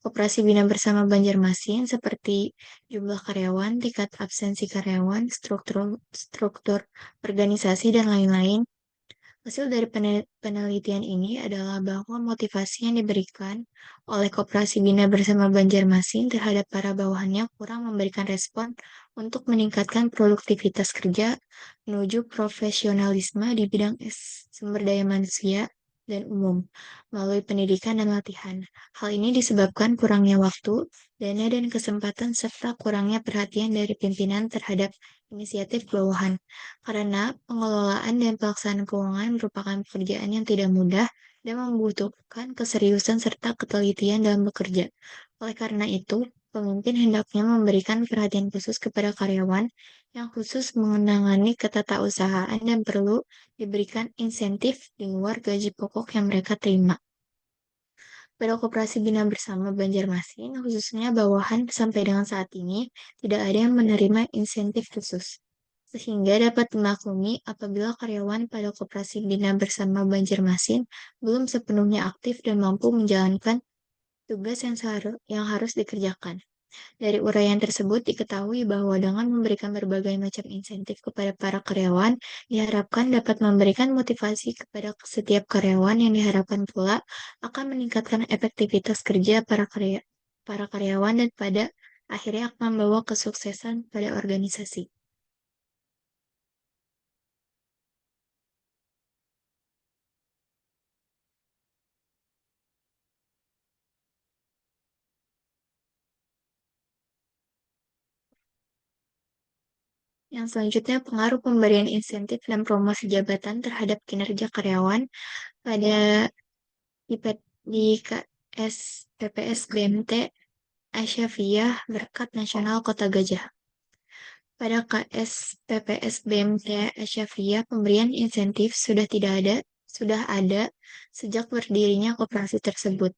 Koperasi Bina Bersama Banjarmasin seperti jumlah karyawan, tingkat absensi karyawan, struktur organisasi, dan lain-lain. Hasil dari penelitian ini adalah bahwa motivasi yang diberikan oleh Koperasi Bina Bersama Banjarmasin terhadap para bawahannya kurang memberikan respon untuk meningkatkan produktivitas kerja menuju profesionalisme di bidang sumber daya manusia dan umum melalui pendidikan dan latihan. Hal ini disebabkan kurangnya waktu, dana dan kesempatan serta kurangnya perhatian dari pimpinan terhadap inisiatif bawahan. Karena pengelolaan dan pelaksanaan keuangan merupakan pekerjaan yang tidak mudah dan membutuhkan keseriusan serta ketelitian dalam bekerja. Oleh karena itu, pemimpin hendaknya memberikan perhatian khusus kepada karyawan yang khusus mengenangani ketatausahaan dan perlu diberikan insentif di luar gaji pokok yang mereka terima. Pada Koperasi Bina Bersama Banjarmasin, khususnya bawahan sampai dengan saat ini, tidak ada yang menerima insentif khusus. Sehingga dapat dimaklumi apabila karyawan pada Koperasi Bina Bersama Banjarmasin belum sepenuhnya aktif dan mampu menjalankan tugas yang harus dikerjakan. Dari uraian tersebut diketahui bahwa dengan memberikan berbagai macam insentif kepada para karyawan, diharapkan dapat memberikan motivasi kepada setiap karyawan yang diharapkan pula akan meningkatkan efektivitas kerja para karyawan dan pada akhirnya akan membawa kesuksesan pada organisasi. Yang selanjutnya, pengaruh pemberian insentif dan promosi jabatan terhadap kinerja karyawan pada di KS PPS BMT Asyafiyah Berkat Nasional Kota Gajah. Pada KS PPS BMT Asyafiyah, pemberian insentif sudah ada sejak berdirinya koperasi tersebut.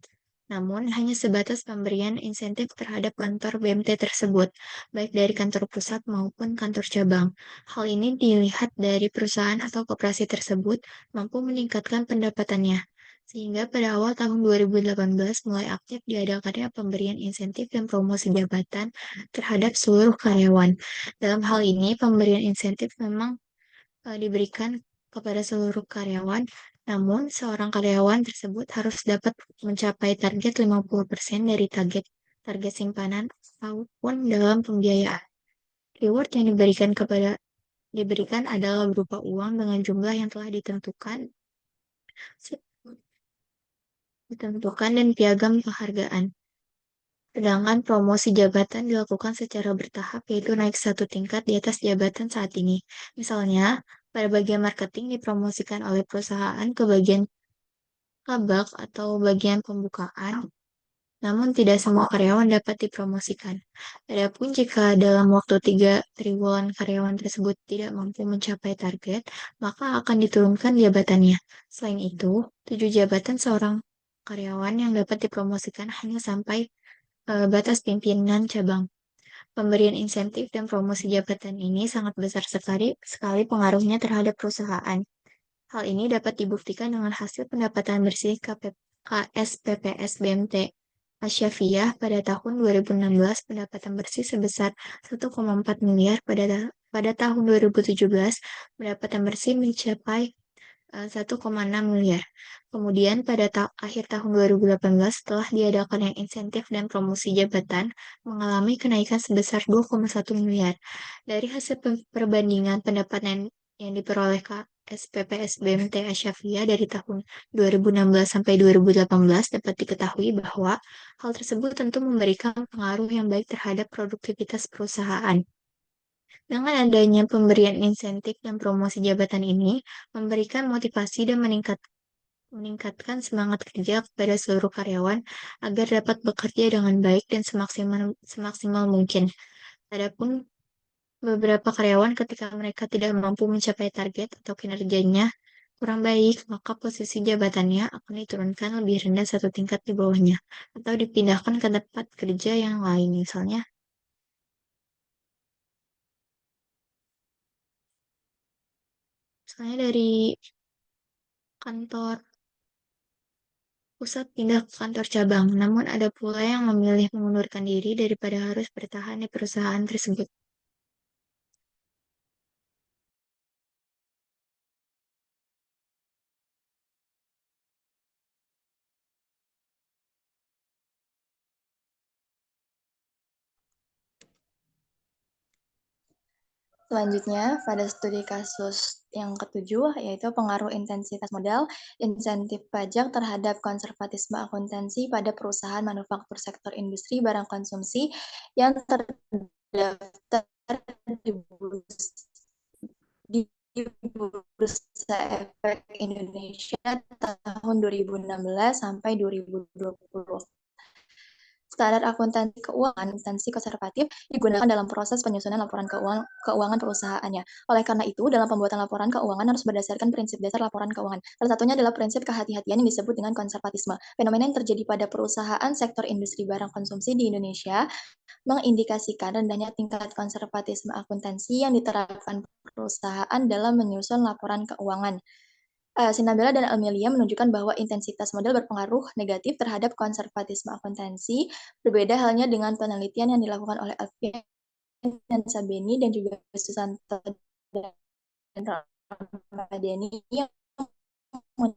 Namun, hanya sebatas pemberian insentif terhadap kantor BMT tersebut, baik dari kantor pusat maupun kantor cabang. Hal ini dilihat dari perusahaan atau koperasi tersebut mampu meningkatkan pendapatannya. Sehingga pada awal tahun 2018 mulai aktif diadakannya pemberian insentif dan promosi jabatan terhadap seluruh karyawan. Dalam hal ini, pemberian insentif memang diberikan kepada seluruh karyawan, namun seorang karyawan tersebut harus dapat mencapai target 50% dari target simpanan ataupun dalam pembiayaan. Reward yang diberikan adalah berupa uang dengan jumlah yang telah ditentukan dan piagam penghargaan. Sedangkan promosi jabatan dilakukan secara bertahap, yaitu naik satu tingkat di atas jabatan saat ini. Misalnya, pada bagian marketing dipromosikan oleh perusahaan ke bagian kabak atau bagian pembukaan, namun tidak semua karyawan dapat dipromosikan. Adapun jika dalam waktu 3 triwulan karyawan tersebut tidak mampu mencapai target, maka akan diturunkan jabatannya. Selain itu, 7 jabatan seorang karyawan yang dapat dipromosikan hanya sampai batas pimpinan cabang. Pemberian insentif dan promosi jabatan ini sangat besar sekali pengaruhnya terhadap perusahaan. Hal ini dapat dibuktikan dengan hasil pendapatan bersih KSPPS BMT Asyafiyah pada tahun 2016, pendapatan bersih sebesar 1,4 miliar. Pada tahun 2017 pendapatan bersih mencapai 1,6 miliar. Kemudian pada akhir tahun 2018 setelah diadakannya insentif dan promosi jabatan mengalami kenaikan sebesar 2,1 miliar. Dari hasil perbandingan pendapatan yang diperoleh SPPS BMT Asyafia dari tahun 2016 sampai 2018 dapat diketahui bahwa hal tersebut tentu memberikan pengaruh yang baik terhadap produktivitas perusahaan. Dengan adanya pemberian insentif dan promosi jabatan ini, memberikan motivasi dan meningkatkan semangat kerja kepada seluruh karyawan agar dapat bekerja dengan baik dan semaksimal mungkin. Adapun beberapa karyawan ketika mereka tidak mampu mencapai target atau kinerjanya kurang baik, maka posisi jabatannya akan diturunkan lebih rendah satu tingkat di bawahnya atau dipindahkan ke tempat kerja yang lain, misalnya dari kantor pusat pindah ke kantor cabang, namun ada pula yang memilih mengundurkan diri daripada harus bertahan di perusahaan tersebut. Selanjutnya, pada studi kasus yang ketujuh, yaitu pengaruh intensitas modal, insentif pajak terhadap konservatisme akuntansi pada perusahaan manufaktur sektor industri barang konsumsi yang terdaftar di Bursa Efek Indonesia tahun 2016 sampai 2020. Standar akuntansi keuangan, akuntansi konservatif, digunakan dalam proses penyusunan laporan keuangan perusahaannya. Oleh karena itu, dalam pembuatan laporan keuangan harus berdasarkan prinsip dasar laporan keuangan. Salah satunya adalah prinsip kehati-hatian yang disebut dengan konservatisme. Fenomena yang terjadi pada perusahaan sektor industri barang konsumsi di Indonesia mengindikasikan rendahnya tingkat konservatisme akuntansi yang diterapkan perusahaan dalam menyusun laporan keuangan. Sinabela dan Amelia menunjukkan bahwa intensitas modal berpengaruh negatif terhadap konservatisme akuntansi, berbeda halnya dengan penelitian yang dilakukan oleh Alfian dan Sabeni dan juga Susanto dan Ramadhani yang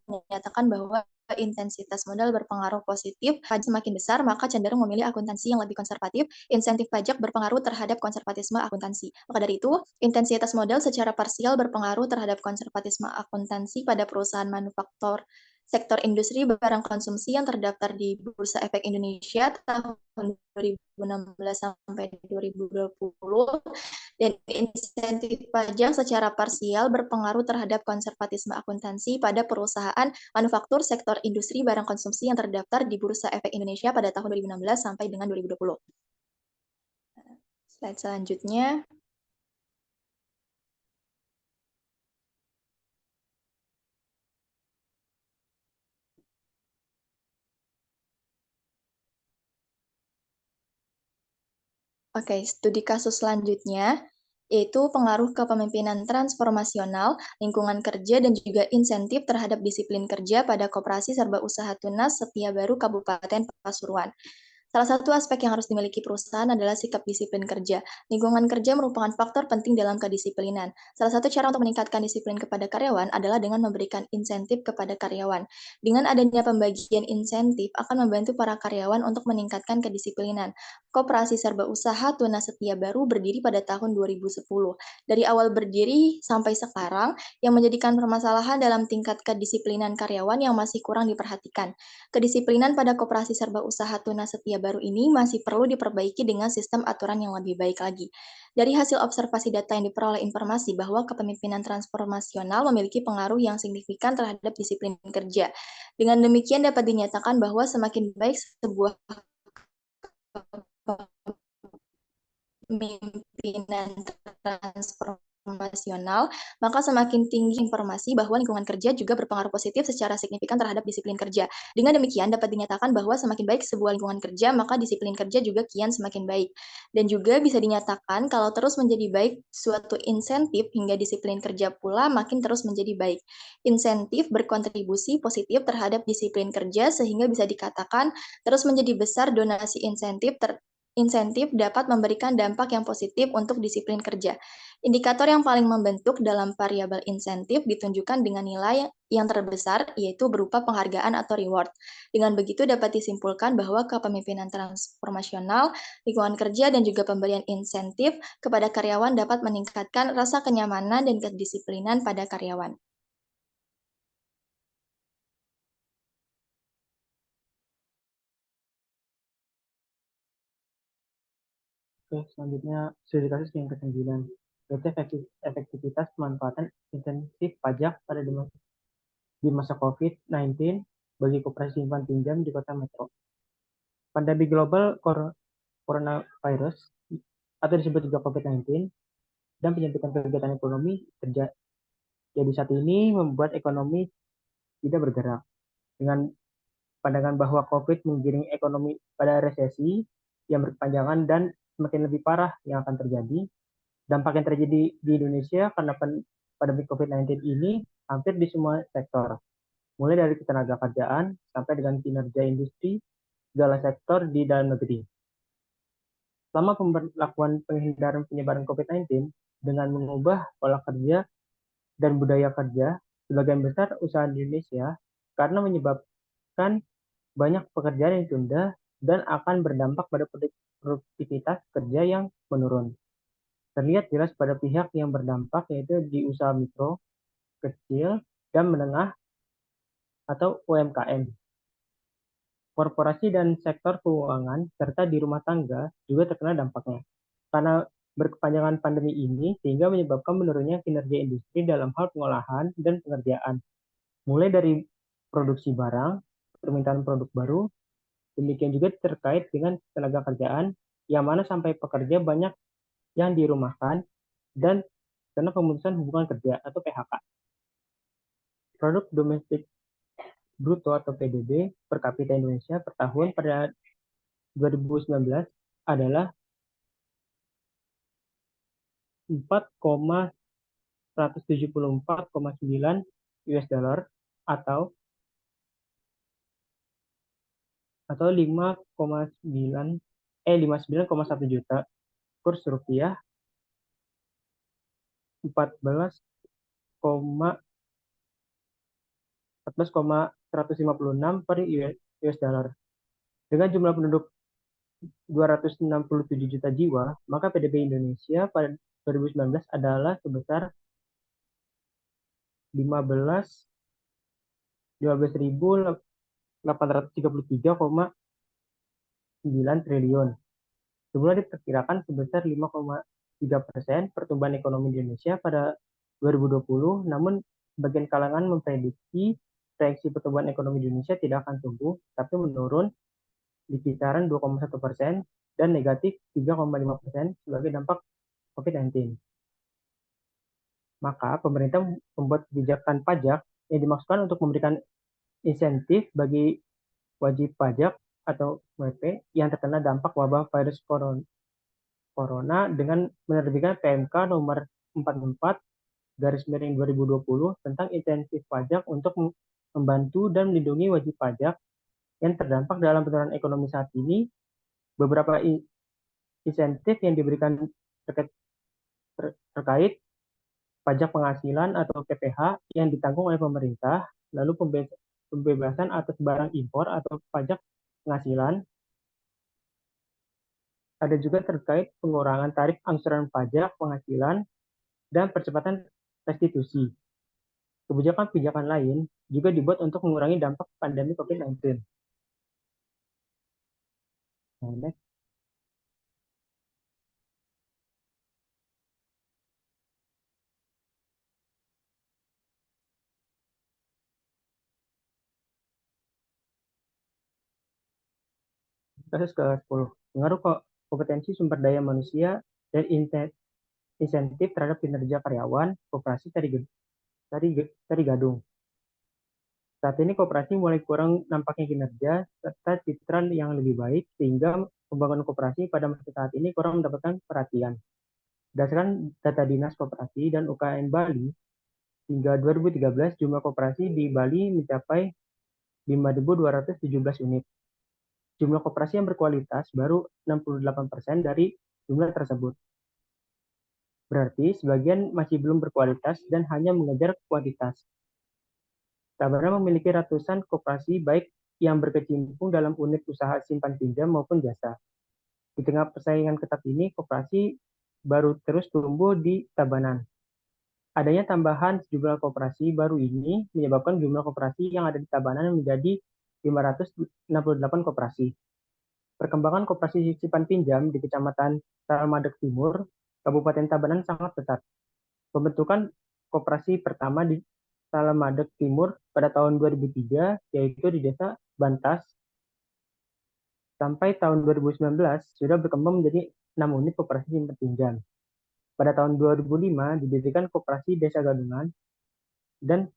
menyatakan bahwa intensitas modal berpengaruh positif, pajak semakin besar, maka cenderung memilih akuntansi yang lebih konservatif. Insentif pajak berpengaruh terhadap konservatisme akuntansi. Maka dari itu, intensitas modal secara parsial berpengaruh terhadap konservatisme akuntansi pada perusahaan manufaktur sektor industri barang konsumsi yang terdaftar di Bursa Efek Indonesia tahun 2016 sampai 2020 dan insentif pajak secara parsial berpengaruh terhadap konservatisme akuntansi pada perusahaan manufaktur sektor industri barang konsumsi yang terdaftar di Bursa Efek Indonesia pada tahun 2016 sampai dengan 2020. Slide selanjutnya. Oke, studi kasus selanjutnya yaitu pengaruh kepemimpinan transformasional, lingkungan kerja, dan juga insentif terhadap disiplin kerja pada Koperasi Serba Usaha Tunas Setia Baru Kabupaten Pasuruan. Salah satu aspek yang harus dimiliki perusahaan adalah sikap disiplin kerja. Lingkungan kerja merupakan faktor penting dalam kedisiplinan. Salah satu cara untuk meningkatkan disiplin kepada karyawan adalah dengan memberikan insentif kepada karyawan. Dengan adanya pembagian insentif akan membantu para karyawan untuk meningkatkan kedisiplinan. Koperasi Serba Usaha Tunas Setia Baru berdiri pada tahun 2010. Dari awal berdiri sampai sekarang, yang menjadikan permasalahan dalam tingkat kedisiplinan karyawan yang masih kurang diperhatikan. Kedisiplinan pada Koperasi Serba Usaha Tunas Setia Baru ini masih perlu diperbaiki dengan sistem aturan yang lebih baik lagi. Dari hasil observasi data yang diperoleh informasi bahwa kepemimpinan transformasional memiliki pengaruh yang signifikan terhadap disiplin kerja. Dengan demikian dapat dinyatakan bahwa semakin baik sebuah kepemimpinan transformasional, maka semakin tinggi informasi bahwa lingkungan kerja juga berpengaruh positif secara signifikan terhadap disiplin kerja. Dengan demikian dapat dinyatakan bahwa semakin baik sebuah lingkungan kerja, maka disiplin kerja juga kian semakin baik. Dan juga bisa dinyatakan kalau terus menjadi baik suatu insentif hingga disiplin kerja pula makin terus menjadi baik. Insentif berkontribusi positif terhadap disiplin kerja sehingga bisa dikatakan terus menjadi besar donasi insentif dapat memberikan dampak yang positif untuk disiplin kerja. Indikator yang paling membentuk dalam variabel insentif ditunjukkan dengan nilai yang terbesar, yaitu berupa penghargaan atau reward. Dengan begitu dapat disimpulkan bahwa kepemimpinan transformasional, lingkungan kerja, dan juga pemberian insentif kepada karyawan dapat meningkatkan rasa kenyamanan dan kedisiplinan pada karyawan. Oke, selanjutnya studi kasus yang ke-9, yaitu efektivitas pemanfaatan insentif pajak pada di masa COVID-19 bagi koperasi simpan pinjam di kota metro. Pandemi global coronavirus atau disebut juga COVID-19 dan penyempitan kegiatan ekonomi terjadi saat ini membuat ekonomi tidak bergerak. Dengan pandangan bahwa COVID menggiring ekonomi pada resesi yang berkepanjangan dan semakin lebih parah yang akan terjadi. Dampak yang terjadi di Indonesia karena pandemi COVID-19 ini hampir di semua sektor, mulai dari ketenaga kerjaan sampai dengan kinerja industri, segala sektor di dalam negeri. Selama pemberlakuan penghindaran penyebaran COVID-19 dengan mengubah pola kerja dan budaya kerja, sebagian besar usaha di Indonesia karena menyebabkan banyak pekerjaan yang ditunda dan akan berdampak pada produktivitas kerja yang menurun. terlihat jelas pada pihak yang berdampak, yaitu di usaha mikro, kecil, dan menengah atau UMKM. Korporasi dan sektor keuangan, serta di rumah tangga juga terkena dampaknya. Karena berkepanjangan pandemi ini, sehingga menyebabkan menurunnya kinerja industri dalam hal pengolahan dan pengerjaan. Mulai dari produksi barang, permintaan produk baru, demikian juga terkait dengan tenaga kerjaan, yang mana sampai pekerja banyak yang dirumahkan dan karena pemutusan hubungan kerja atau PHK. Produk domestik bruto atau PDB per kapita Indonesia per tahun pada 2019 adalah 4,174,9 US dollar atau 59,1 juta, kurs rupiah 14,156 per US dollar. Dengan jumlah penduduk 267 juta jiwa, maka PDB Indonesia pada 2019 adalah sebesar 15.833,9 triliun. Semula diperkirakan sebesar 5,3% pertumbuhan ekonomi Indonesia pada 2020, namun sebagian kalangan memprediksi proyeksi pertumbuhan ekonomi Indonesia tidak akan tumbuh, tapi menurun di kisaran 2,1% dan negatif 3,5% sebagai dampak COVID-19. Maka pemerintah membuat kebijakan pajak yang dimaksudkan untuk memberikan insentif bagi wajib pajak atau WP yang terkena dampak wabah virus corona dengan menerbitkan PMK nomor 44 garis miring 2020 tentang insentif pajak untuk membantu dan melindungi wajib pajak yang terdampak dalam penurunan ekonomi saat ini. Beberapa insentif yang diberikan terkait pajak penghasilan atau PPH yang ditanggung oleh pemerintah, lalu pembebasan atas barang impor atau pajak penghasilan. Ada juga terkait pengurangan tarif angsuran pajak penghasilan dan percepatan restitusi. Kebijakan-kebijakan lain juga dibuat untuk mengurangi dampak pandemi COVID-19. Next. Kasus ke-10. Pengaruh kompetensi sumber daya manusia dan insentif terhadap kinerja karyawan koperasi Tari Gadung. Saat ini koperasi mulai kurang nampaknya kinerja serta citra yang lebih baik, sehingga pembangunan koperasi pada masa saat ini kurang mendapatkan perhatian. Berdasarkan data Dinas Koperasi dan UKM Bali, hingga 2013 jumlah koperasi di Bali mencapai 5.217 unit. Jumlah koperasi yang berkualitas baru 68% dari jumlah tersebut. Berarti sebagian masih belum berkualitas dan hanya mengejar kuantitas. Tabanan memiliki ratusan koperasi baik yang berkecimpung dalam unit usaha simpan pinjam maupun jasa. Di tengah persaingan ketat ini, koperasi baru terus tumbuh di Tabanan. Adanya tambahan sejumlah koperasi baru ini menyebabkan jumlah koperasi yang ada di Tabanan menjadi 568 koperasi. Perkembangan koperasi simpan pinjam di Kecamatan Talamadeg Timur, Kabupaten Tabanan sangat pesat. Pembentukan koperasi pertama di Talamadeg Timur pada tahun 2003, yaitu di Desa Bantas, sampai tahun 2019 sudah berkembang menjadi 6 unit koperasi simpan pinjam. Pada tahun 2005 didirikan koperasi Desa Gadungan, dan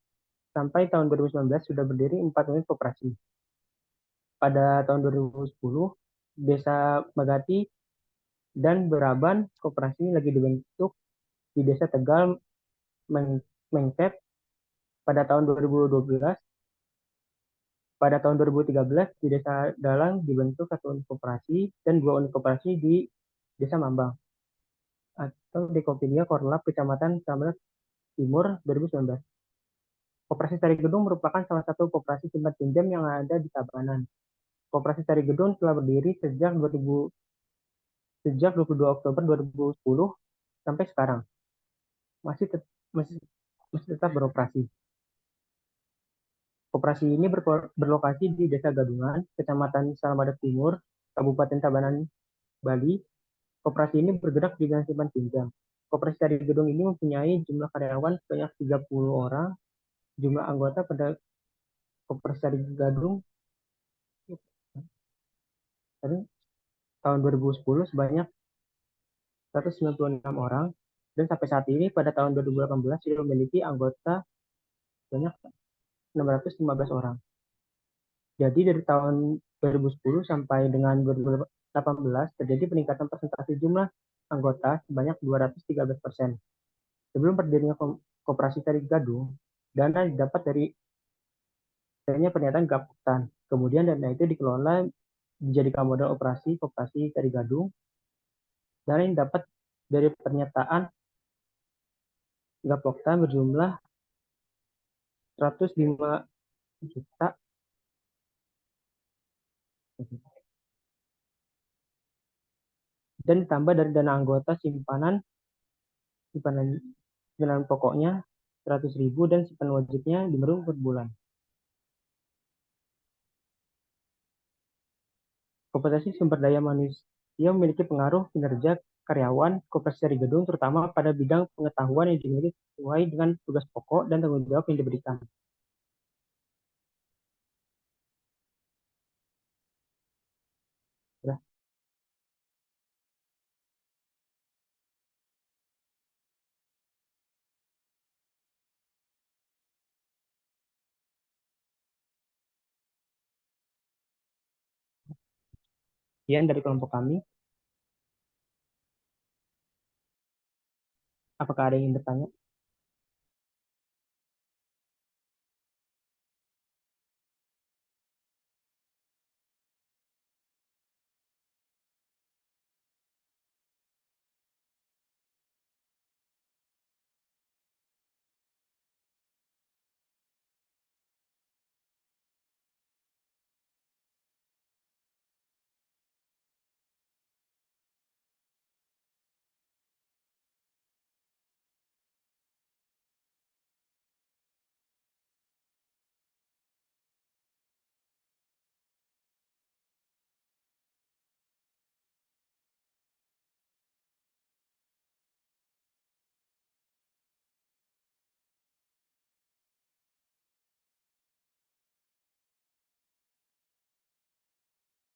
sampai tahun 2019 sudah berdiri 4 unit koperasi. Pada tahun 2010, Desa Magati dan Beraban koperasi lagi dibentuk di Desa Tegal Mengkep pada tahun 2012. Pada tahun 2013 di Desa Dalang dibentuk 1 unit koperasi dan 2 unit koperasi di Desa Mambang atau Dekopedia Korlap Kecamatan Talamadeg Timur 2019. Koperasi Tari Gedung merupakan salah satu koperasi simpan pinjam yang ada di Tabanan. Koperasi Tari Gedung telah berdiri sejak 22 Oktober 2010 sampai sekarang masih tetap beroperasi. Koperasi ini berlokasi di Desa Gadungan, Kecamatan Salamada Timur, Kabupaten Tabanan, Bali. Koperasi ini bergerak di bidang simpan pinjam. Koperasi Tari Gedung ini mempunyai jumlah karyawan sebanyak 30 orang. Jumlah anggota pada Koperasi Tari Gadung tahun 2010 sebanyak 196 orang, dan sampai saat ini pada tahun 2018 sudah memiliki anggota sebanyak 615 orang. Jadi dari tahun 2010 sampai dengan 2018 terjadi peningkatan persentase jumlah anggota sebanyak 213%. Sebelum berdirinya Koperasi Tari Gadung, dana didapat dari adanya pernyataan Gapoktan. Kemudian dana itu dikelola dijadikan modal operasi Koperasi Tari Gadung. Dana yang dapat dari pernyataan Gapoktan berjumlah 105 juta dan ditambah dari dana anggota simpanan pokoknya 100.000 dan simpan wajibnya dimerung per bulan. Kompetensi sumber daya manusia memiliki pengaruh kinerja karyawan Koperasi Tari Gedung, terutama pada bidang pengetahuan yang dimiliki sesuai dengan tugas pokok dan tanggung jawab yang diberikan. Ya. Sekian dari kelompok kami. Apakah ada yang ingin bertanya?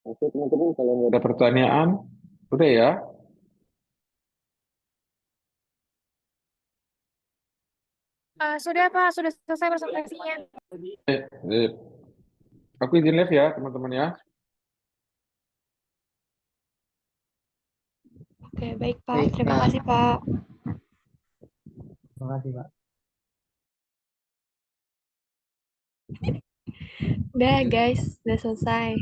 Oke teman-teman, kalau nggak ada pertanyaan, udah ya. Sudah Pak, sudah selesai presentasinya. Aku izin live ya teman-teman ya. Oke, baik Pak. Terima kasih Pak. Terima kasih, Pak. Udah guys, udah selesai.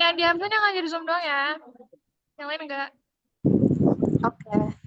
Yang diambil yang ngajar Zoom doang ya. Yang lain enggak. Oke.